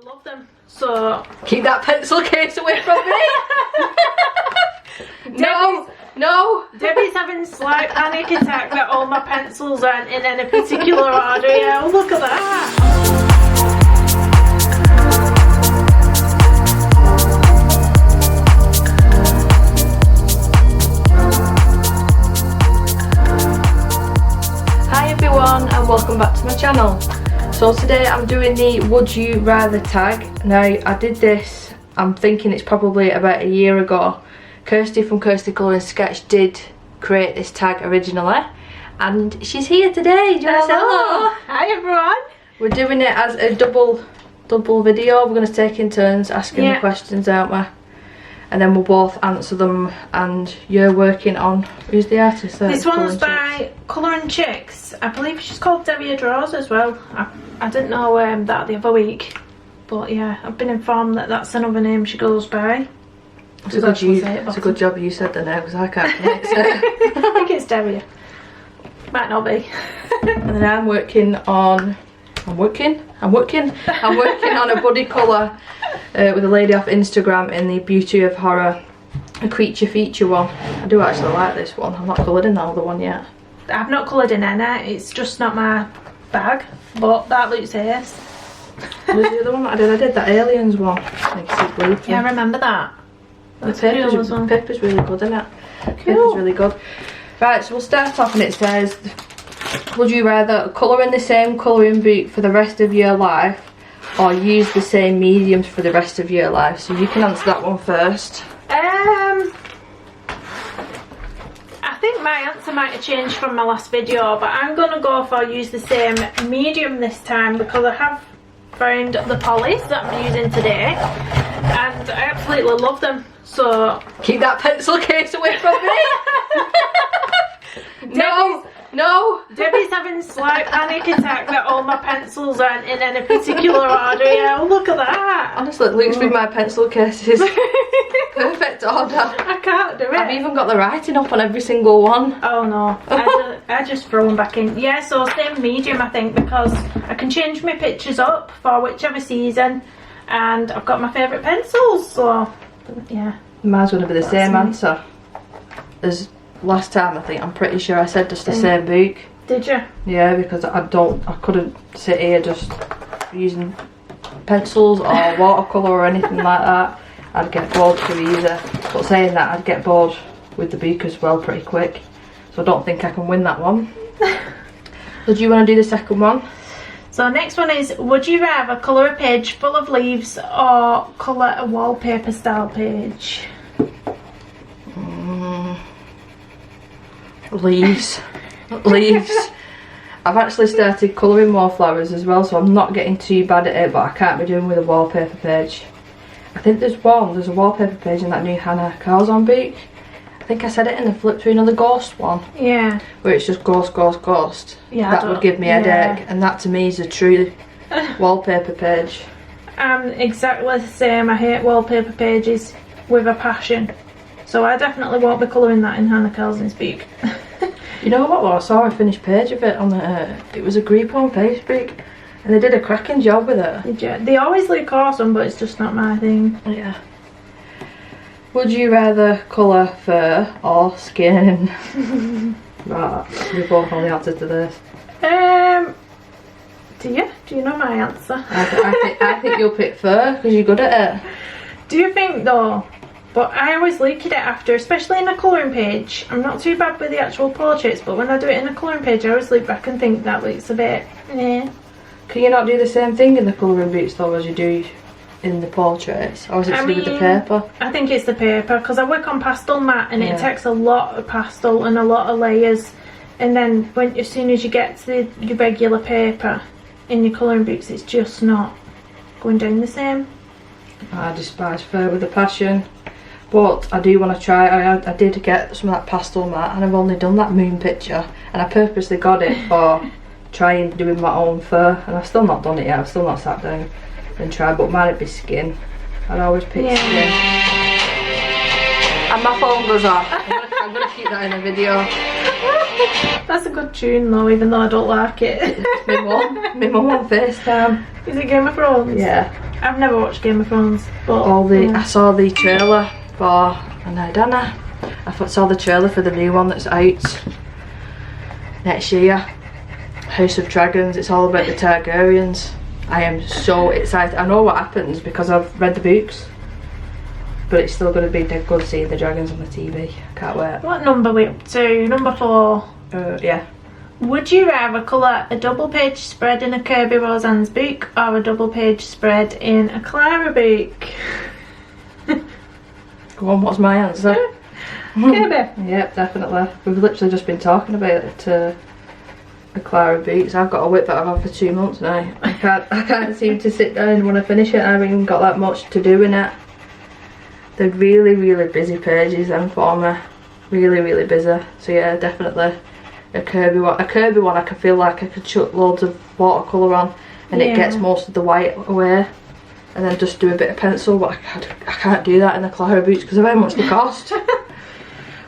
love them. So keep that pencil case away from me. No. Debbie's having a slight panic attack that all my pencils aren't in any particular order. Yeah, oh, look at that. Hi everyone and welcome back to my channel. So today I'm doing the Would You Rather tag. Now I did this, I'm thinking it's probably about a year ago. Kirsty from kirstycolourandsketch did create this tag originally and she's here today. Do you want to say hello? Hi everyone. We're doing it as a double video. We're going to take in turns asking the questions, aren't we? And then we'll both answer them, and you're working on, who's the artist? This one's by Coloringtag. I believe she's called Debbie Draws as well. I didn't know that the other week, but yeah, I've been informed that that's another name she goes by. It's a good job you said the name because I can't pronounce it. I think it's Debbie. Might not be. And then I'm working on a body colour with a lady off Instagram in the Beauty of Horror, a creature feature one. I do actually like this one. I'm not coloured in that other one yet. I've not coloured in any, it's just not my bag, but that looks ace. What was the other one that I did? I did that Aliens one. I think it's blue. Yeah, I remember that. The paper's really good, isn't it? Cool. Paper's really good. Right, so we'll start off and it says, would you rather colour in the same colouring book for the rest of your life or use the same mediums for the rest of your life? So you can answer that one first. I think my answer might have changed from my last video, but I'm going to go for use the same medium this time because I have found the polys that I'm using today and I absolutely love them. So keep that pencil case away from me. No. Debbie's having a slight panic attack that all my pencils aren't in any particular order. Yeah, oh, look at that. Honestly, it looks through my pencil cases. Perfect order. I can't do it. I've even got the writing up on every single one. Oh no, I just throw them back in. Yeah, so same medium I think because I can change my pictures up for whichever season and I've got my favourite pencils, so yeah. Mine's going to be the same answer as last time. I think I'm pretty sure I said just the same book. Did you? Yeah, because I couldn't sit here just using pencils or watercolor or anything like that. I'd get bored too easy. But saying that, I'd get bored with the book as well pretty quick. So I don't think I can win that one. So do you want to do the second one? So next one is, would you rather colour a page full of leaves or colour a wallpaper style page? Leaves. I've actually started colouring more flowers as well, so I'm not getting too bad at it, but I can't be doing with a wallpaper page. I think there's a wallpaper page in that new Hannah Carzon book. I think I said it in the flip through another ghost one. Yeah. Where it's just ghost. Yeah. That would give me a headache, and that to me is a true wallpaper page. I'm exactly the same. I hate wallpaper pages with a passion. So I definitely won't be colouring that in Hannah Carzon's book. You know what? Well, I saw a finished page of it on it was a group on Facebook, and they did a cracking job with it. Did you? They always look awesome, but it's just not my thing. Yeah. Would you rather colour fur or skin? Right, we both know the answer to this. Do you? Do you know my answer? I think you'll pick fur because you're good at it. Do you think though? But I always look at it after, especially in a colouring page. I'm not too bad with the actual portraits, but when I do it in a colouring page, I always look back and think that looks a bit, eh. Can you not do the same thing in the colouring books though as you do in the portraits? Or is it to do with the paper? I think it's the paper, because I work on pastel matte and it takes a lot of pastel and a lot of layers. And then as soon as you get to your regular paper in your colouring books, it's just not going down the same. I despise fur with a passion. But I do want to try. I did get some of that pastel matte and I've only done that moon picture, and I purposely got it for trying doing my own fur, and I've still not done it yet. I've still not sat down and tried, but mine would be skin. I'd always pick skin. And my phone goes off. I'm going to keep that in the video. That's a good tune though, even though I don't like it. My mum on FaceTime. Is it Game of Thrones? Yeah. I've never watched Game of Thrones, but I saw the trailer for, and I don't know, I saw the trailer for the new one that's out next year, House of Dragons. It's all about the Targaryens. I am so excited. I know what happens because I've read the books, but it's still going to be dead good seeing the dragons on the TV. I can't wait. What number are we up to? Number 4. Yeah. Would you rather colour a double page spread in a Kirby Rosanne's book or a double page spread in a Clarabeak? Go on, what's my answer? Kirby. Yep, definitely. We've literally just been talking about it to the Clarabeaks. I've got a whip that I've had for 2 months now. I can't seem to sit down and want to finish it. I haven't even got that much to do in it. They're really, really busy pages and for me. Really, really busy. So yeah, definitely a Kirby one. A Kirby one I can feel like I could chuck loads of watercolour on and it gets most of the white away. And then just do a bit of pencil, but I can't do that in the Clarabeaks because of how much they cost.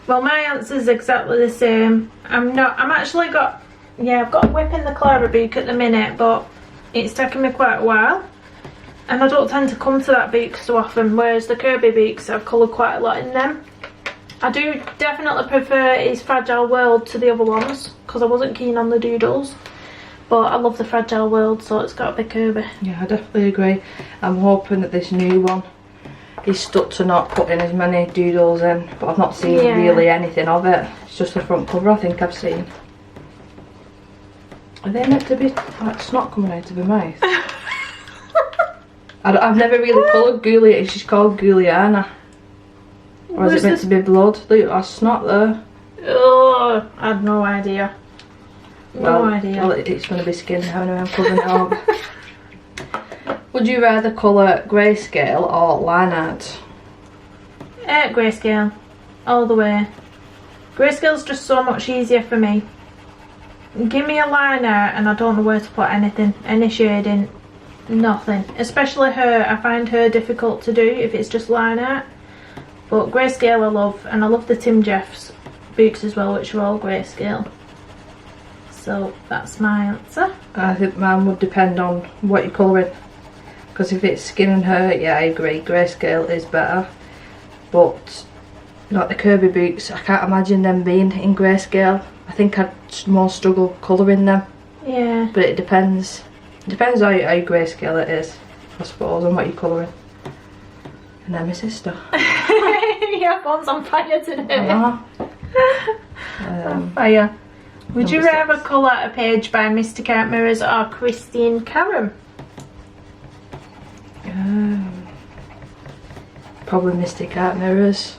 Well, my answer is exactly the same. I've got a whip in the Clarabeak at the minute, but it's taken me quite a while. And I don't tend to come to that beak so often, whereas the Kirby beaks, I've coloured quite a lot in them. I do definitely prefer his Fragile World to the other ones, because I wasn't keen on the doodles. But I love the Fragile World, so it's got to be Kirby. Yeah, I definitely agree. I'm hoping that this new one is stuck to not putting as many doodles in, but I've not seen really anything of it. It's just the front cover I think I've seen. Are they meant to be like snot coming out of her mouth? I've never really coloured Ghoulia. She's called Ghouliana. Or is it meant to be blood? Look, that's snot there. Oh, I have no idea. No idea. Well, it's going to be skin now anyway, I'm covering it up. Would you rather colour grayscale or line art? Grayscale. All the way. Grayscale's just so much easier for me. Give me a line art and I don't know where to put anything. Any shading. Nothing. Especially her. I find her difficult to do if it's just line art. But grayscale I love. And I love the Tim Jeffs books as well, which are all grayscale. So that's my answer. I think mine would depend on what you're colouring. Because if it's skin and hair, yeah, I agree, grayscale is better. But like the Kirby books, I can't imagine them being in grayscale. I think I'd more struggle colouring them. Yeah. But it depends. It depends how grayscale it is, I suppose, and what you're colouring. And then my sister. Your phone's on fire today. On fire. Would you rather colour a page by Mystic Art Mirrors or Christine Carrum? Probably Mystic Art Mirrors.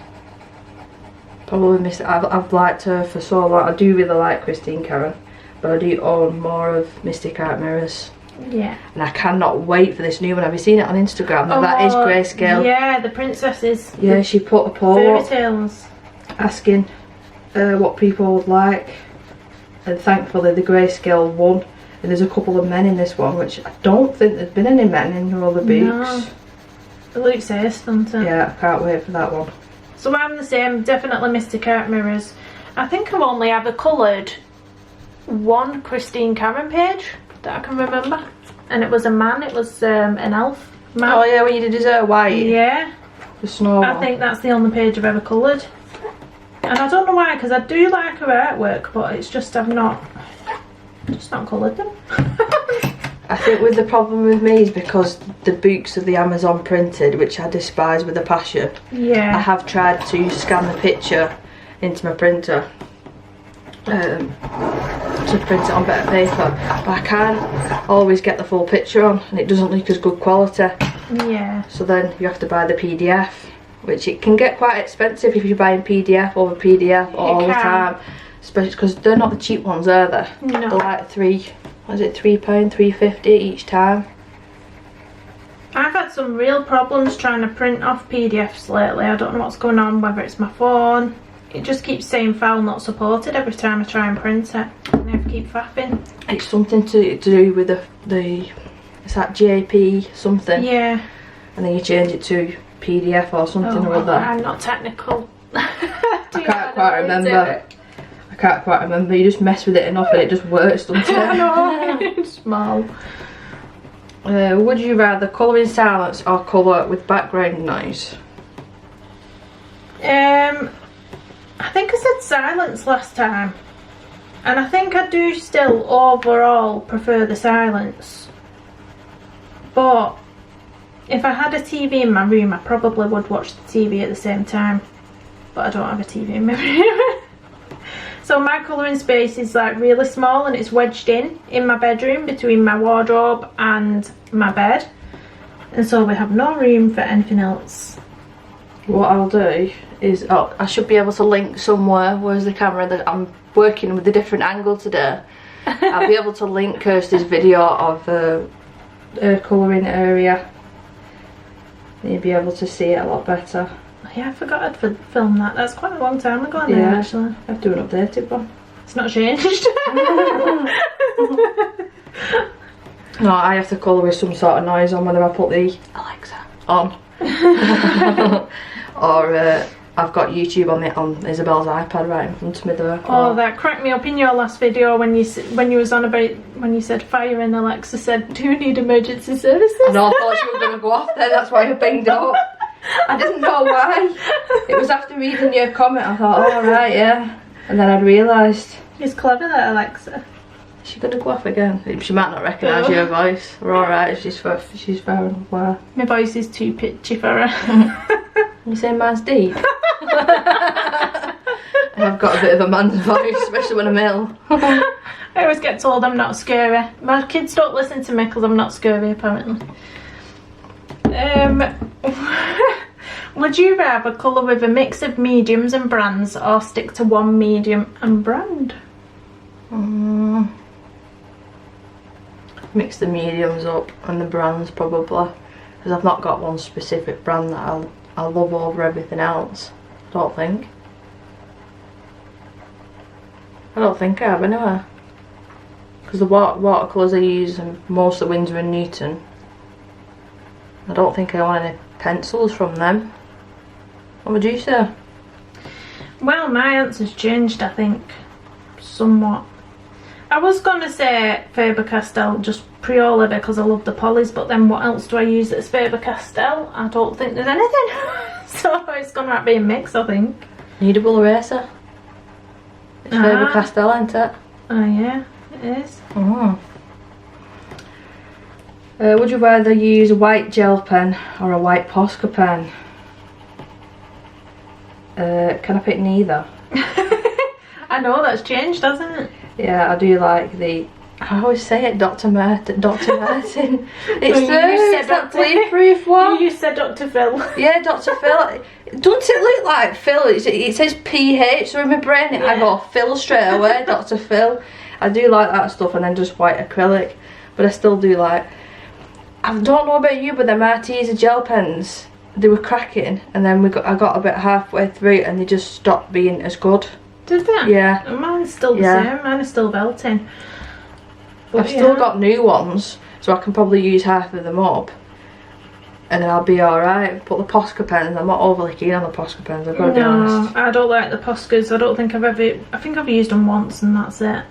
Probably I've liked her for so long. I do really like Christine Carrum, but I do own more of Mystic Art Mirrors. Yeah. And I cannot wait for this new one. Have you seen it on Instagram? Oh, that is grayscale. Yeah, the princesses. Yeah, she put a poll Fairy tales. asking what people would like. And thankfully the grayscale won. And there's a couple of men in this one, which I don't think there's been any men in all the books. No. It looks ace, doesn't it? Yeah, I can't wait for that one. So I'm the same, definitely Mystic Art Mirrors. I think I've only ever coloured one Christine Carrum page that I can remember. And it was a man, it was an elf man. Oh yeah, when you did his hair white? Yeah. The snow one. I think that's the only page I've ever coloured. And I don't know why, because I do like her artwork, but it's just I've not coloured them. I think with the problem with me is because the books of the Amazon printed, which I despise with a passion. Yeah. I have tried to scan the picture into my printer to print it on better paper, but I can't always get the full picture on, and it doesn't look as good quality. Yeah. So then you have to buy the PDF, which it can get quite expensive if you're buying PDF over PDF all the time, especially because they're not the cheap ones, are they? No. They're like £3, £3.50 each time. I've had some real problems trying to print off PDFs lately. I don't know what's going on, whether it's my phone. It just keeps saying file not supported every time I try and print it. And I have to keep faffing. It's something to do with the it's that JP something. Yeah. And then you change it to PDF or something or other. I'm not technical. I can't quite remember. I can't quite remember. You just mess with it enough and it just works, doesn't it? I know. It's small. Would you rather colour in silence or colour with background noise? I think I said silence last time, and I think I do still overall prefer the silence, but if I had a TV in my room I probably would watch the TV at the same time, but I don't have a TV in my room. So my colouring space is like really small and it's wedged in my bedroom between my wardrobe and my bed, and so we have no room for anything else. What I'll do is, I should be able to link somewhere. Where's the camera? That I'm working with a different angle today. I'll be able to link Kirsty's video of her colouring area. You'll be able to see it a lot better. Yeah, I forgot I'd filmed that. That's quite a long time ago now, actually. I have to do an updated one. It's not changed. No, I have to colour with some sort of noise on whether I put the Alexa on. Or I've got YouTube on Isabel's iPad right in front of me there. Oh, that cracked me up in your last video when you was on about when you said fire and Alexa said, "Do you need emergency services?" I know, I thought she was going to go off there, that's why I banged up. I didn't know why. It was after reading your comment, I thought, oh right, yeah. And then I realised. It's clever, that Alexa. Is she going to go off again? She might not recognise your voice. We're alright, she's fair enough. Wow. My voice is too pitchy for her. You say mine's deep? I've got a bit of a man's voice, especially when I'm ill. I always get told I'm not scary. My kids don't listen to me because I'm not scary, apparently. Would you rather colour with a mix of mediums and brands or stick to one medium and brand? Mix the mediums up and the brands probably, because I've not got one specific brand that I love over everything else. I don't think I have anyway, because the watercolours I use are mostly Winsor and Newton. I don't think I own any pencils from them. What would you say? Well, my answer's changed, I think, somewhat. I was gonna say Faber-Castell just purely because I love the polys, but then what else do I use that's Faber-Castell? I don't think there's anything. So it's gonna have to be a mix, I think. Kneadable eraser. It's Faber-Castell, isn't it? Oh yeah, it is. Would you rather use a white gel pen or a white Posca pen? Can I pick neither? I know, that's changed, hasn't it? Yeah, I do like the, I always say it, Dr. Martin. It's that bleed-proof one. You said Dr. Phil. Yeah, Dr. Phil. Doesn't it look like Phil? It says PH, so in my brain I go Phil straight away, Dr. Phil. I do like that stuff, and then just white acrylic. But I still do like, I don't know about you, but the Martesa gel pens, they were cracking, and then I got about halfway through and they just stopped being as good. Did they? Yeah. Mine's still the same, mine is still belting. But I've still got new ones, so I can probably use half of them up and then I'll be alright. But the Posca pens, I'm not overly keen on the Posca pens, I've got to be honest. I don't like the Poscas. I don't think I think I've used them once and that's it.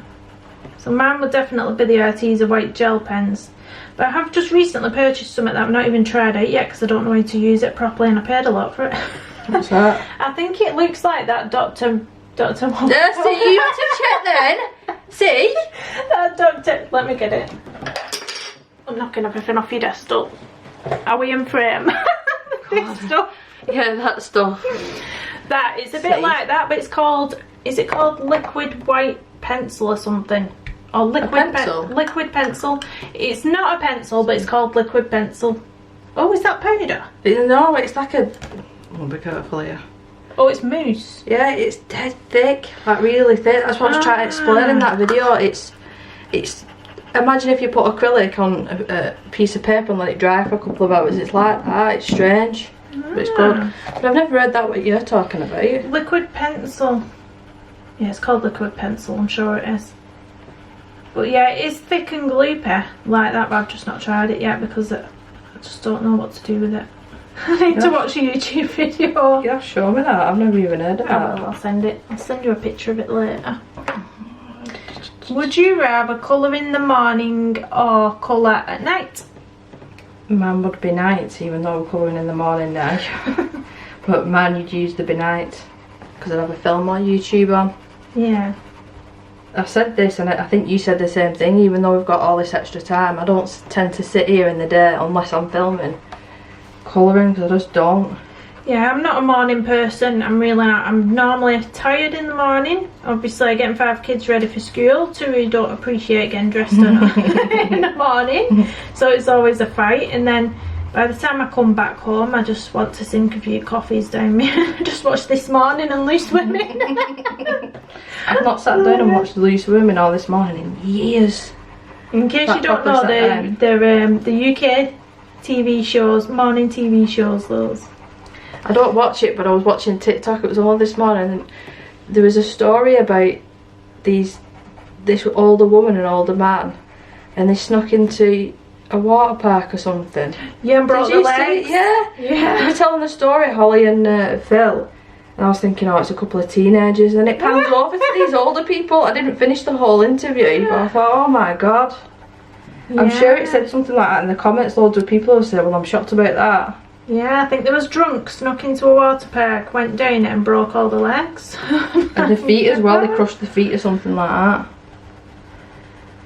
So mine would definitely be the Arteza white gel pens. But I have just recently purchased something that I've not even tried out yet because I don't know how to use it properly, and I paid a lot for it. What's that? I think it looks like that Dr. See, you have to check then. See? That let me get it. I'm knocking everything off your desktop. Are we in frame? This stuff. Yeah, that stuff. That is a bit like that, but it's called, is it called liquid white pencil or something? Or liquid pencil? Liquid pencil. It's not a pencil, but it's called liquid pencil. Oh, is that powder? No, it's like a, oh, be careful here. Oh, it's mousse. Yeah, it's dead thick, like really thick. That's what I was trying to explain in that video. It's. Imagine if you put acrylic on a piece of paper and let it dry for a couple of hours. It's like that. It's strange, but it's good. But I've never heard that what you're talking about. Liquid pencil. Yeah, it's called liquid pencil. I'm sure it is. But yeah, it is thick and gloopy like that. But I've just not tried it yet because I just don't know what to do with it. I need to watch a YouTube video. Yeah, show me that. I've never even heard of that. I'll send it. I'll send you a picture of it later. Would you rather colour in the morning or colour at night? mine would be nights, even though we're colouring in the morning now. But mine you'd use the be night because I'd have a film on YouTube on. Yeah. I've said this and I think you said the same thing, even though we've got all this extra time. I don't tend to sit here in the day unless I'm filming colouring, because I just don't. Yeah, I'm not a morning person. I'm really not. I'm normally tired in the morning. Obviously, getting 5 kids ready for school. 2 who don't appreciate getting dressed in the morning. So it's always a fight. And then by the time I come back home, I just want to sink a few coffees down me. I just watched This Morning and Loose Women. I've not sat down and watched Loose Women all this morning in years. In case you don't know, the UK TV shows, morning TV shows, those. I don't watch it, but I was watching TikTok. It was all this morning, and there was a story about this older woman and older man, and they snuck into a water park or something. Yeah, and brought the legs. Yeah. They were telling the story, Holly and Phil, and I was thinking, oh, it's a couple of teenagers, and it pans over to these older people. I didn't finish the whole interview, but I thought, oh my god. I'm sure it said something like that in the comments. Loads of people have said, well, I'm shocked about that. Yeah, I think there was drunk, snuck into a water park, went down it and broke all the legs. And the feet as well, they crushed the feet or something like that.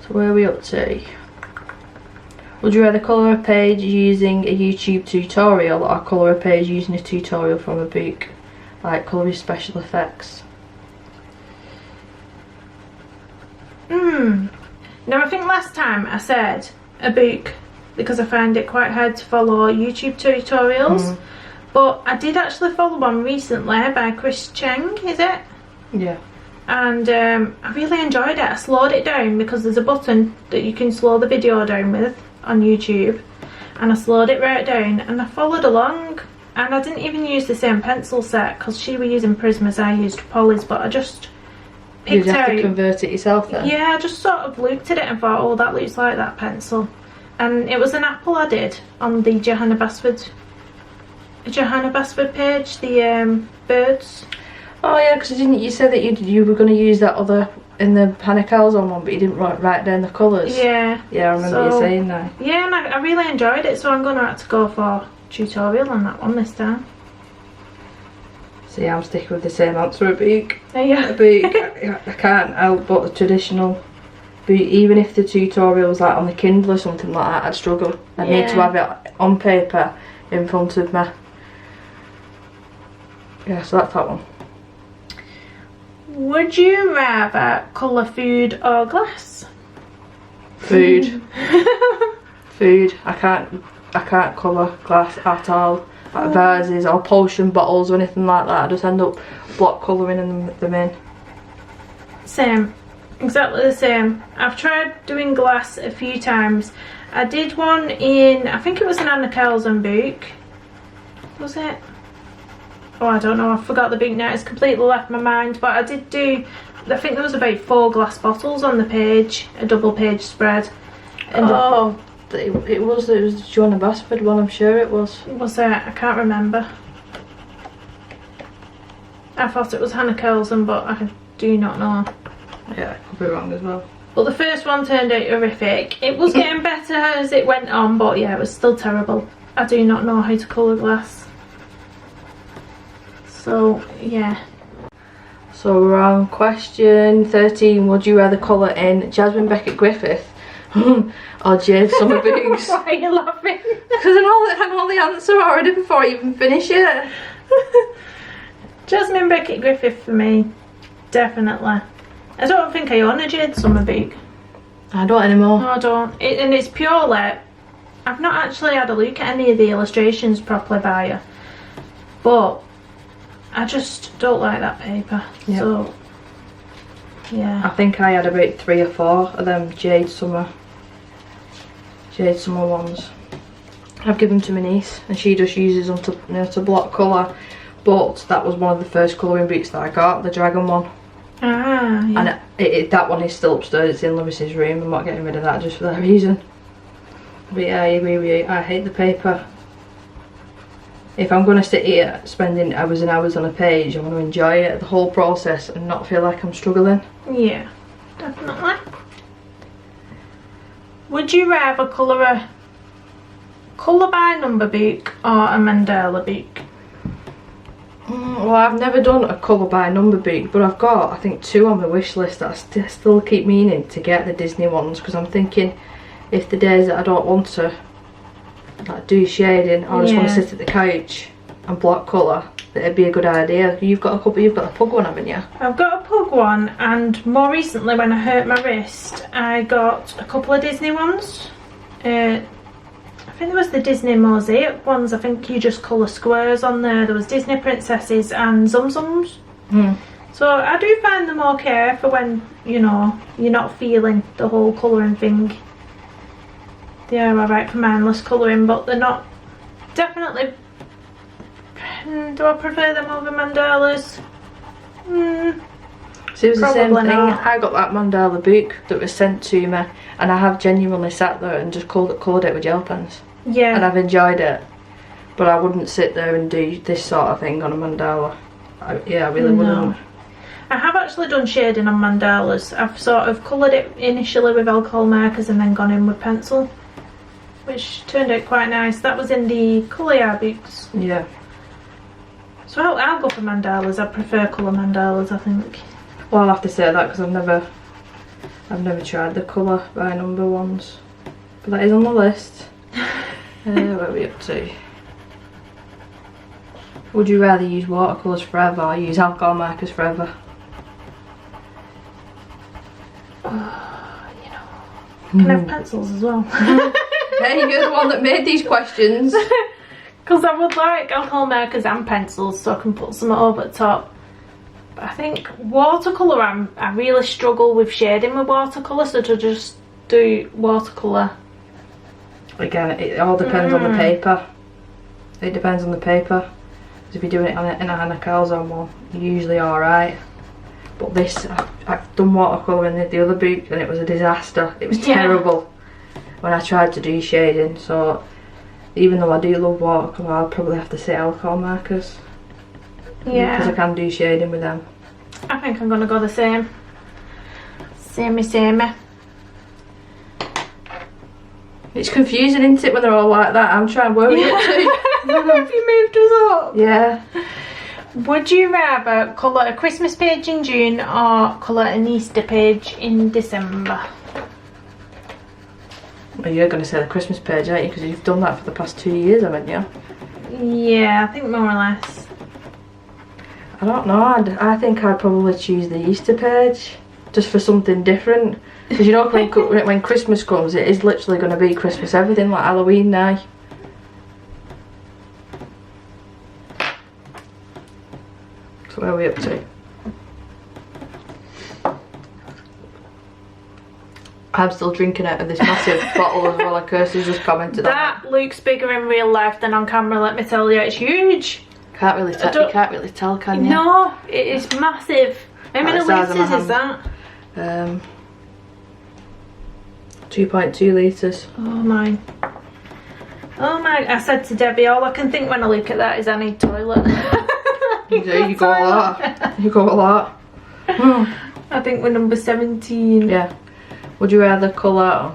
So where are we up to? Would you rather colour a page using a YouTube tutorial or colour a page using a tutorial from a book? Like colour with special effects. Now I think last time I said a book because I find it quite hard to follow YouTube tutorials. But I did actually follow one recently by Chris Cheng, is it? Yeah. And I really enjoyed it. I slowed it down because there's a button that you can slow the video down with on YouTube, and I slowed it right down and I followed along, and I didn't even use the same pencil set because she was using Prismas, I used Polly's, but I just picked You'd have out. to convert it yourself then? Yeah, I just sort of looked at it and thought, oh, that looks like that pencil. And it was an apple I did on the Johanna Basford page, the birds. Oh yeah, because didn't you say that you were going to use that other in the Panicals on one, but you didn't write down the colours? Yeah. Yeah, I remember you saying that. Yeah, and I really enjoyed it, so I'm going to have to go for tutorial on that one this time. So yeah, I'm sticking with the same answer, a book. Yeah. A book. I can't help but a traditional book. Even if the tutorial was like on the Kindle or something like that, I'd struggle. I'd need to have it on paper in front of me. Yeah, so that's that one. Would you rather colour food or glass? Food. Food. I can't colour glass at all. Like vases or potion bottles or anything like that. I just end up block colouring them in. Same. Exactly the same. I've tried doing glass a few times. I did one in, I think it was an Anna Carlson book. Was it? Oh, I don't know, I forgot the book now, it's completely left my mind, but I did do, I think there was about 4 glass bottles on the page, a double page spread. And it was the Johanna Basford one, I'm sure it was. Was it? I can't remember. I thought it was Hannah Carlson, but I do not know. Yeah, I could be wrong as well. But the first one turned out horrific. It was getting better as it went on, but yeah, it was still terrible. I do not know how to colour glass. So, yeah. So we're on question 13. Would you rather colour in Jasmine Beckett Griffith or Jade Summer Boogs? Why are you laughing? Because I know the answer already before I even finish it. Jasmine Beckett Griffith for me. Definitely. I don't think I own a Jade Summer book. I don't anymore. No, I don't. And it's purely, I've not actually had a look at any of the illustrations properly by her. But I just don't like that paper. Yep. So, yeah. I think I had about 3 or 4 of them Jade Summer ones. I've given them to my niece and she just uses them to block colour. But that was one of the first colouring books that I got, the dragon one. Ah, yeah. And that one is still upstairs, it's in Lewis's room. I'm not getting rid of that just for that reason. But yeah, I agree with you, I hate the paper. If I'm going to sit here spending hours and hours on a page, I want to enjoy it, the whole process, and not feel like I'm struggling. Yeah, definitely. Would you rather colour a colour by number book or a mandala book? Well, I've never done a colour by number book, but I've got, I think, 2 on my wish list that I still keep meaning to get, the Disney ones, because I'm thinking if the days that I don't want to like do shading, or I just want to sit at the couch and block colour, that it'd be a good idea. You've got the pug one, haven't you? I've got a pug one, and more recently when I hurt my wrist, I got a couple of Disney ones. I think there was the Disney mosaic ones. I think you just colour squares on there. There was Disney princesses and Zum Zums. So I do find them okay for when, you know, you're not feeling the whole colouring thing. They are alright for mindless colouring, but they're not definitely. Do I prefer them over mandalas? So it was the same Probably thing. not. I got that mandala book that was sent to me, and I have genuinely sat there and just coloured it with gel pens, and Yeah. I've enjoyed it. But I wouldn't sit there and do this sort of thing on a mandala. I really wouldn't. I have actually done shading on mandalas. I've sort of coloured it initially with alcohol markers and then gone in with pencil, which turned out quite nice. That was in the Colour books. Yeah. So I'll go for mandalas. I prefer colour mandalas, I think. Well, I'll have to say that because I've never tried the colour by number ones, but that is on the list. Where are we up to? Would you rather use watercolours forever or use alcohol markers forever? Can I have pencils as well? Hey, you're the one that made these questions. Because I would like alcohol markers and pencils so I can put some over the top. But I think watercolour, I really struggle with shading with watercolour, so to just do watercolour. Again, it all depends on the paper. It depends on the paper. Because if you're doing it on in a Hannah Calzone one, you're usually alright. But this, I've done watercolour in the other book and it was a disaster. It was terrible when I tried to do shading. So even though I do love watercolour, I'll probably have to say alcohol markers. Yeah. Because I can do shading with them. I think I'm going to go the same. Samey. It's confusing, isn't it, when they're all like that? I'm trying to work it too. Have you moved us up? Yeah. Would you rather colour a Christmas page in June or colour an Easter page in December? Well, you're going to say the Christmas page, aren't you? Because you've done that for the past 2 years, haven't you? Yeah, I think more or less. I don't know. I think I'd probably choose the Easter page just for something different. Because you know when Christmas comes, it is literally going to be Christmas everything, like Halloween now. So where are we up to? I'm still drinking out of this massive bottle as well. Kirsty's just commented on That looks bigger in real life than on camera, let me tell you. It's huge. Can't really tell. You can't really tell, can you? No, it is massive. How many litres is that? 2.2 litres. Oh my. Oh my, I said to Debbie, all I can think when I look at that is I need toilet. You do, you go a lot. You go a lot. I think we're number 17. Yeah. Would you rather colour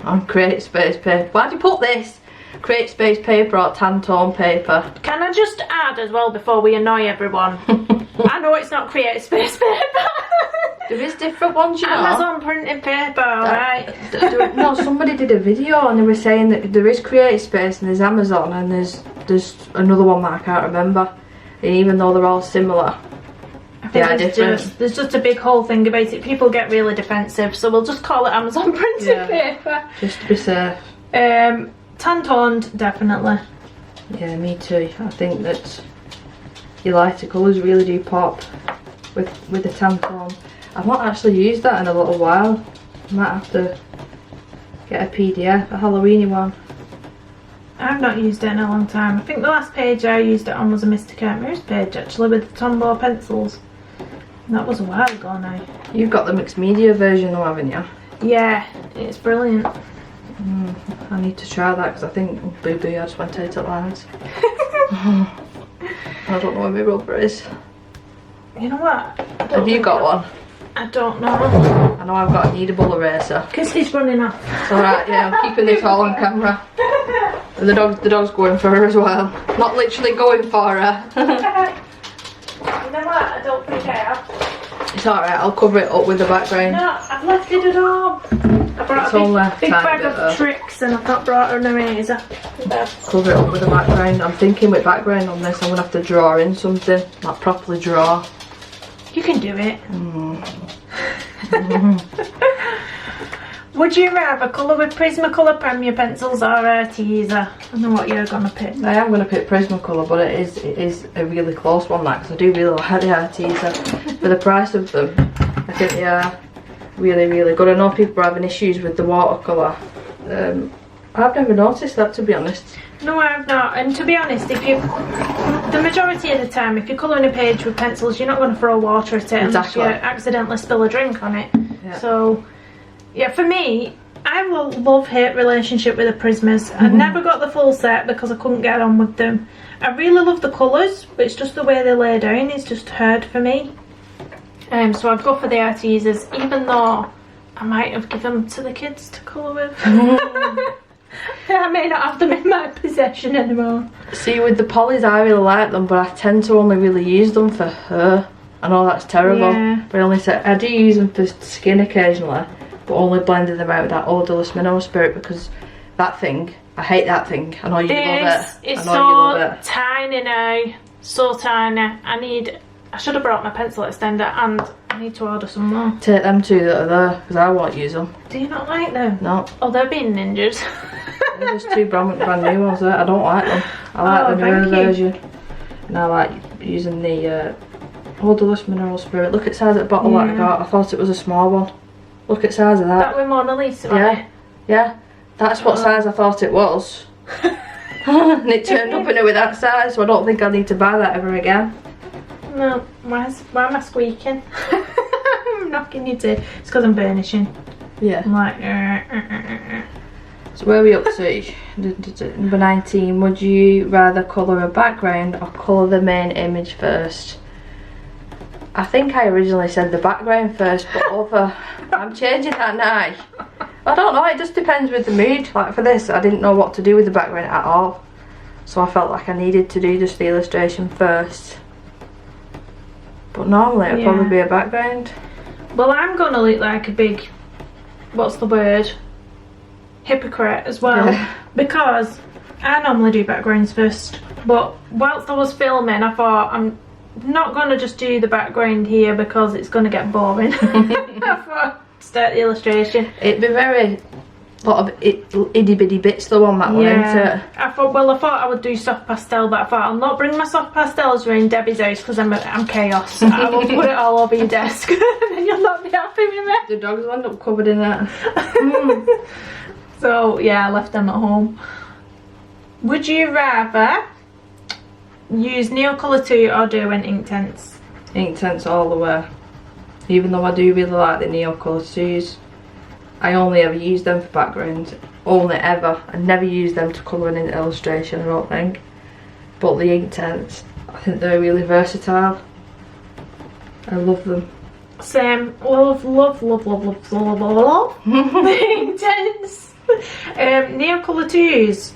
on create space paper? Why'd you put this? Create space paper or tan tone paper? Can I just add as well before we annoy everyone? I know it's not create space paper. There is different ones, you know. Amazon printed paper, alright. No, somebody did a video and they were saying that there is create space and there's Amazon and there's another one that I can't remember. And even though they're all similar, they are different. There's just a big whole thing about it. People get really defensive, so we'll just call it Amazon printed paper. Just to be safe. Tan toned, definitely. Yeah, me too. I think that your lighter colours really do pop with the tan tone. I've not actually used that in a little while. I might have to get a PDF, a Halloweeny one. I've not used it in a long time. I think the last page I used it on was a Mr. Kurt Moose page actually with the Tombow pencils. And that was a while ago now. You've got the mixed media version though, haven't you? Yeah, it's brilliant. I need to try that because I think Boo Boo I just went out at lines. I don't know where my rubber is. You know what? Have you got one? I don't know. I know I've got a kneadable eraser. Because he's running off. It's alright, yeah, I'm keeping this all on camera. And the dog's going for her as well. Not literally going for her. You know what? I don't think I have. It's alright, I'll cover it up with the background. No, I've left it at home. I brought a big bag of tricks and I've not brought an eraser. Cover it up with the background. I'm thinking with background on this, I'm going to have to draw in something. Like properly draw. You can do it. Would you rather colour with Prismacolor Premier pencils or Arteza? I know what you're going to pick. I am going to pick Prismacolor, but it is a really close one, because I do really like the Arteza. For the price of them, I think they are really, really good. I know people are having issues with the watercolour. I've never noticed that, to be honest. No, I've not. And to be honest, if you, the majority of the time, if you're colouring a page with pencils, you're not going to throw water at it unless you accidentally spill a drink on it. Yeah. So, yeah, for me, I have a love-hate relationship with the Prismas. I never got the full set because I couldn't get on with them. I really love the colours, but it's just the way they lay down is just hard for me. So I'd go for the Artezas, even though I might have given them to the kids to colour with. I may not have them in my possession anymore. See, with the polys, I really like them, but I tend to only really use them for her. I know that's terrible, but I do use them for skin occasionally, but only blending them out with that odorless mineral spirit, because that thing, I hate that thing. I know you love it. It's so tiny now, so tiny. I should have brought my pencil extender, and I need to order some more. Take them two that are there, because I won't use them. Do you not like them? No. Oh, they're being ninjas. They're just two brand new ones there. I don't like them. I like the newer version. And I like using the odorless mineral spirit. Look at the size of the bottle that I got. I thought it was a small one. Look at the size of that. That with Mona Lisa on it? Yeah. That's what size I thought it was. And it turned up in it with that size, so I don't think I need to buy that ever again. No, why am I squeaking? I'm knocking you to. It's because I'm burnishing. Yeah. I'm like. So where are we up to? Number 19. Would you rather colour a background or colour the main image first? I think I originally said the background first, but I'm changing that now. I don't know, it just depends with the mood. Like for this, I didn't know what to do with the background at all. So I felt like I needed to do just the illustration first. But normally it would probably be a background. Well, I'm going to look like a big, what's the word? Hypocrite as well. Because I normally do backgrounds first. But whilst I was filming, I thought I'm not going to just do the background here because it's going to get boring. I thought start the illustration. It'd be very lot of itty bitty bits though on that one, isn't it? I thought I would do soft pastel, but I thought I'll not bring my soft pastels around Debbie's house because I'm chaos. I will put it all over your desk and you'll not be happy with me. The dogs will end up covered in that. So yeah, I left them at home. Would you rather use Neocolor 2 or Derwent Inktense? Inktense all the way. Even though I do really like the Neocolor 2s, I only ever use them for backgrounds. Only ever. I never use them to colour in an illustration, I don't think. But the Inktense, I think they're really versatile. I love them. Same. Love the Inktense. Neocolor 2s,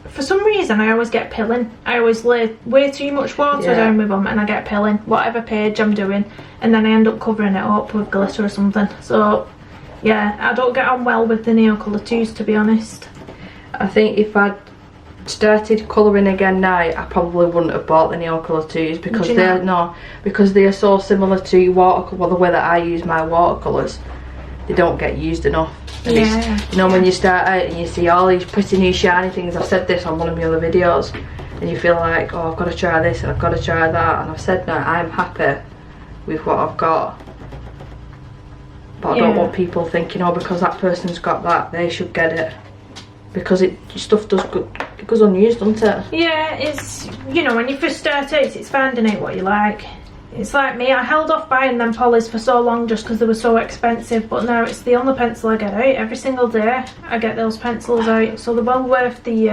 for some reason I always get pilling. I always lay way too much water down with them and I get pilling, whatever page I'm doing, and then I end up covering it up with glitter or something. So yeah, I don't get on well with the Neocolor 2s, to be honest. I think if I'd started colouring again now, I probably wouldn't have bought the Neocolor 2s because they are so similar to watercolour. Well, the way that I use my watercolours, they don't get used enough. And you know, when you start out and you see all these pretty new shiny things, I've said this on one of my other videos, and you feel like, oh, I've got to try this and I've got to try that, and I've said no, I'm happy with what I've got. But I don't want people thinking, oh, because that person's got that, they should get it. Because stuff goes unused, doesn't it? Yeah, it's, you know, when you first start out, it's finding out what you like. It's like me, I held off buying them polys for so long just because they were so expensive, but now it's the only pencil I get out. Every single day I get those pencils out, so they're well worth the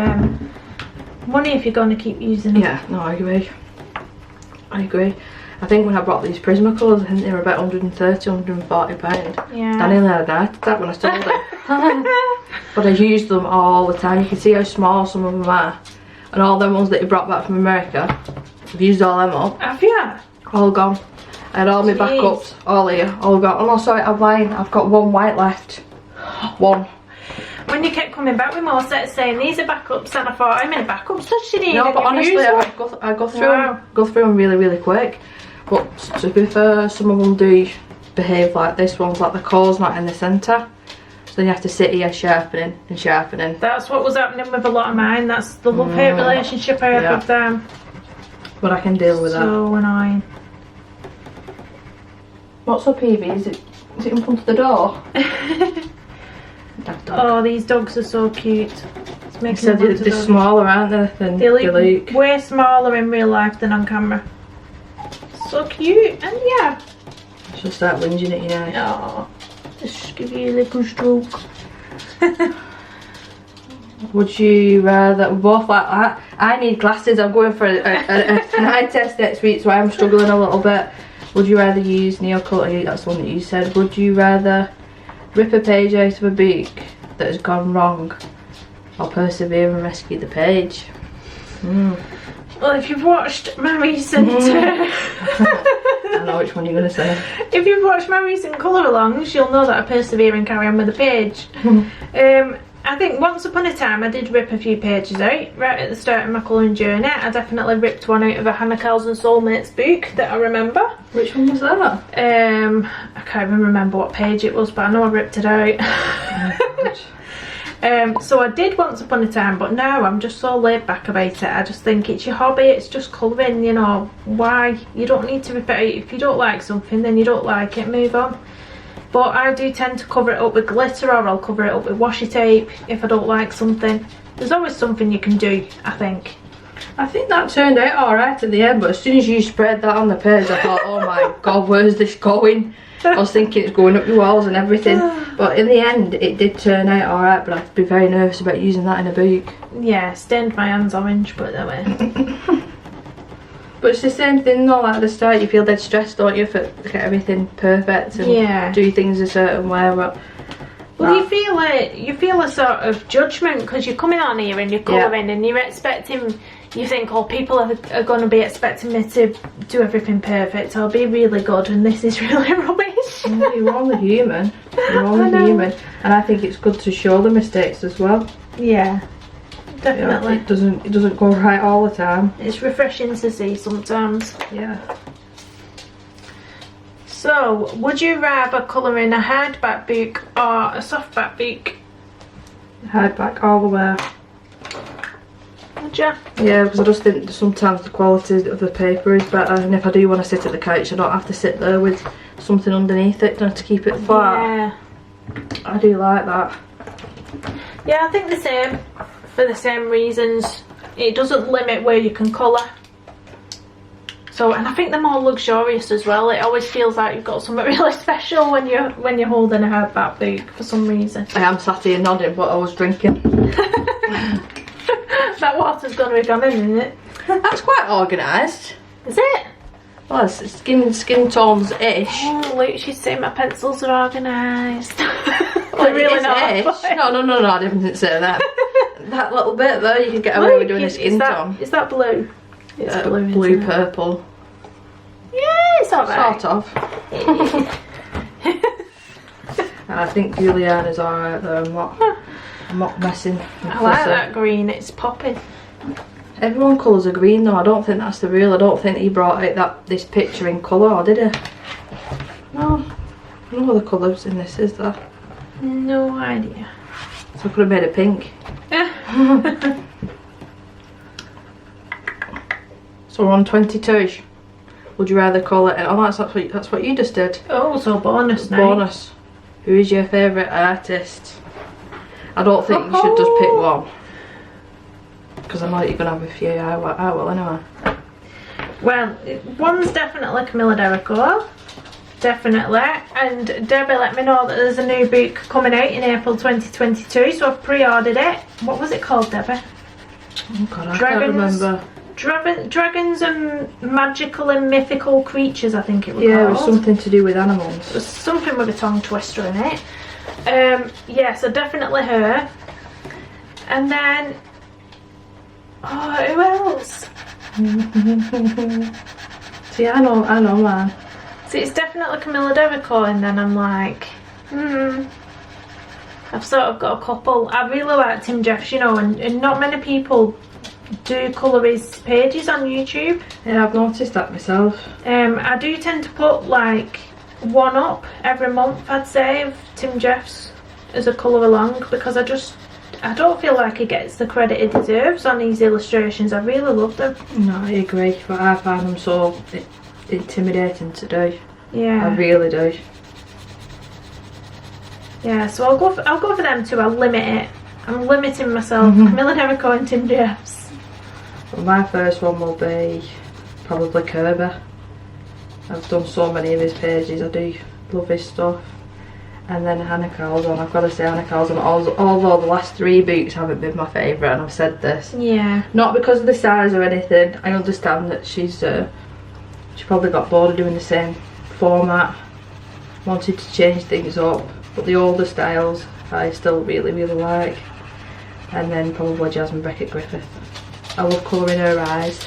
money if you're going to keep using them. Yeah, no, I agree. I think when I bought these Prismacolors, I think they were about 130, 140 pounds. Yeah. I nearly had a heart attack when I sold them. But I use them all the time. You can see how small some of them are. And all them ones that you brought back from America, I've used all them up. Have you? All gone. I had all my backups, all here, all gone. Oh no, sorry, I'm lying. I've got one white left. One. When you kept coming back with more sets saying these are backups, and I thought, how many backups does she need? No, but honestly, I go through them really, really quick. But to be fair, some of them do behave like this. One's like the core's not in the centre. So then you have to sit here sharpening and sharpening. That's what was happening with a lot of mine. That's the love-hate relationship I have with them. But I can deal with that. So annoying. What's up, Evie? Is it in front of the door? Oh, these dogs are so cute. It's making so they're smaller, aren't they? Than they look way smaller in real life than on camera. So cute, and yeah. Just start whinging at you now. Oh, just give you a little stroke. Would you rather, both like that? I need glasses. I'm going for an eye test next week, so I'm struggling a little bit. Would you rather use Neocolor? That's the one that you said. Would you rather rip a page out of a book that has gone wrong, or persevere and rescue the page? Well, if you've watched my recent... I know which one you're going to say. If you've watched my recent colour alongs, you'll know that I persevere and carry on with the page. I think once upon a time I did rip a few pages out right at the start of my colouring journey. I definitely ripped one out of a Hannah Kells and Soulmates book that I remember. Which one was that? I can't even remember what page it was, but I know I ripped it out. So I did once upon a time, but now I'm just so laid back about it. I just think it's your hobby, it's just colouring, you know. Why? You don't need to rip it out. If you don't like something, then you don't like it, move on. But I do tend to cover it up with glitter, or I'll cover it up with washi tape if I don't like something. There's always something you can do, I think. I think that turned out alright at the end, but as soon as you spread that on the page, I thought, oh my god, where's this going? I was thinking it's going up your walls and everything. But in the end, it did turn out alright, but I'd be very nervous about using that in a book. Yeah, stained my hands orange, put it that way. But it's the same thing though, like at the start you feel dead stressed, don't you, for get everything perfect and do things a certain way. But well, you feel a sort of judgment because you're coming on here and you're colouring and you're expecting, you think, oh, people are going to be expecting me to do everything perfect, I'll be really good, and this is really rubbish. You're only human. You're only human, and I think it's good to show the mistakes as well. Yeah. Definitely. You know, it doesn't go right all the time. It's refreshing to see sometimes. Yeah. So, would you rather colour in a hardback book or a softback book? Hardback all the way. Would you? Yeah, because I just think sometimes the quality of the paper is better, and if I do want to sit at the couch I don't have to sit there with something underneath it to keep it flat. Yeah. I do like that. Yeah, I think the same. For the same reasons. It doesn't limit where you can colour. So, and I think they're more luxurious as well. It always feels like you've got something really special when you're holding a hardback book for some reason. I am sat here nodding, but I was drinking. That water's gonna be gone in, isn't it? That's quite organised. Is it? Well, it's skin tones-ish. Oh, look, she's saying my pencils are organised. Well, They're really not. No, I didn't say that. That little bit there, you could get away with doing a skin tone. Is that blue? It's blue. Blue, purple. Yeah, it's alright. Sort of. I think Juliana's alright though. I'm not messing. I like that green, it's popping. Everyone colours are green though. I don't think that's the rule. I don't think he brought out this picture in colour, or did he? No. No other colours in this, is there? No idea. So I could have made it pink. So we're on 22. Would you rather call it? Oh, that's what you just did. Oh, so bonus now. Bonus. Who is your favourite artist? I don't think you should just pick one, because I know you're gonna have a few. I will anyway. Well, one's definitely Camilla Derico. Definitely. And Debbie let me know that there's a new book coming out in April 2022, so I've pre-ordered it. What was it called, Debbie? Oh god, I can't remember. Dragons and magical and mythical creatures, I think it was Yeah, called. it was something to do with animals. There's something with a tongue twister in it. Yeah, so definitely her. And then, oh, who else? See, I know, man. See, it's definitely Camilla Derico, and then I'm like, I've sort of got a couple. I really like Tim Jeffs, you know, and not many people do colour his pages on YouTube. Yeah, I've noticed that myself. I do tend to put like one up every month, I'd say, of Tim Jeffs as a colour along, because I don't feel like he gets the credit he deserves on these illustrations. I really love them. No, I agree, but I find them so intimidating to do. Yeah, I really do. yeah. So I'll go for them two. I'll limit it. I'm limiting myself. Camilla Derico and Tim Jeffs. Well, my first one will be probably Kirby. I've done so many of his pages. I do love his stuff. And then Hannah Carlson. I've got to say Hannah Carlson, although the last 3 books haven't been my favourite, and I've said this. Yeah. Not because of the size or anything. I understand that she probably got bored of doing the same format, wanted to change things up, but the older styles I still really like. And then probably Jasmine Beckett Griffith. I love colouring her eyes.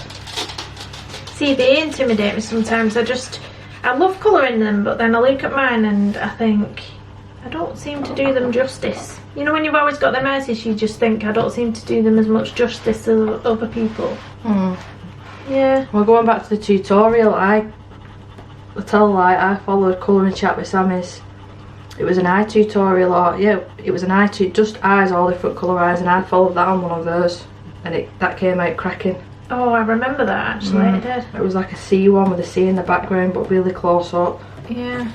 See, they intimidate me sometimes. I love colouring them, but then I look at mine and I think I don't seem to do them justice. You know, when you've always got them artists, you just think I don't seem to do them as much justice as other people. Yeah. Well, going back to the tutorial, I tell a lie, I followed Colouring Chat with Sammy's. It was an eye tutorial, or yeah, it was an eye just eyes, all different colour eyes, and I followed that on one of those, and that came out cracking. Oh, I remember that actually. I did. It was like a sea one with a sea in the background, but really close up. Yeah.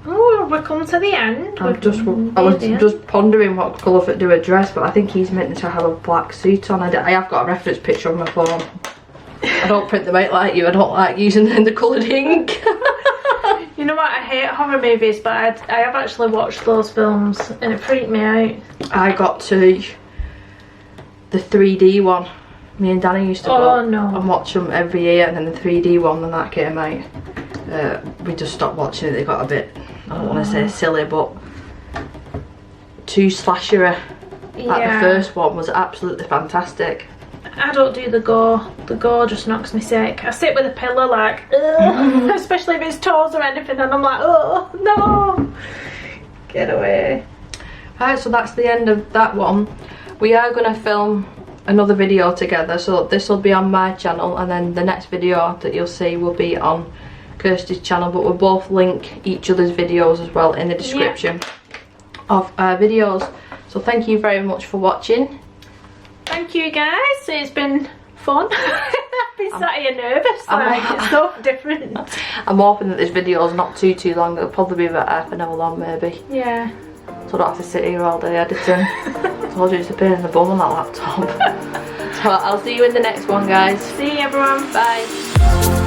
Oh, we're coming to the end. I was just pondering what colour fit do a dress, but I think he's meant to have a black suit on. I have got a reference picture on my phone. I don't print them out like you. I don't like using the coloured ink. You know what? I hate horror movies, but I have actually watched those films, and it freaked me out. I got to the 3D one. Me and Danny used to go and watch them every year, and then the 3D one, when that came out, we just stopped watching it. They got a bit, I don't want to say silly, but too slashery. Yeah. Like the first one was absolutely fantastic. I don't do the gore. The gore just knocks me sick. I sit with a pillow like, ugh, especially if it's toes or anything, and I'm like, oh no, get away. Right, so that's the end of that one. We are going to film another video together, so this will be on my channel, and then the next video that you'll see will be on Kirsty's channel, but we'll both link each other's videos as well in the description of our videos. So thank you very much for watching. Thank you guys, it's been fun. I've been sat here nervous, like it's so different. I'm hoping that this video is not too long. It'll probably be about half an hour long maybe. Yeah. So I don't have to sit here all day editing. I told you it's a pain in the bum on that laptop. So I'll see you in the next one, guys. See you everyone. Bye.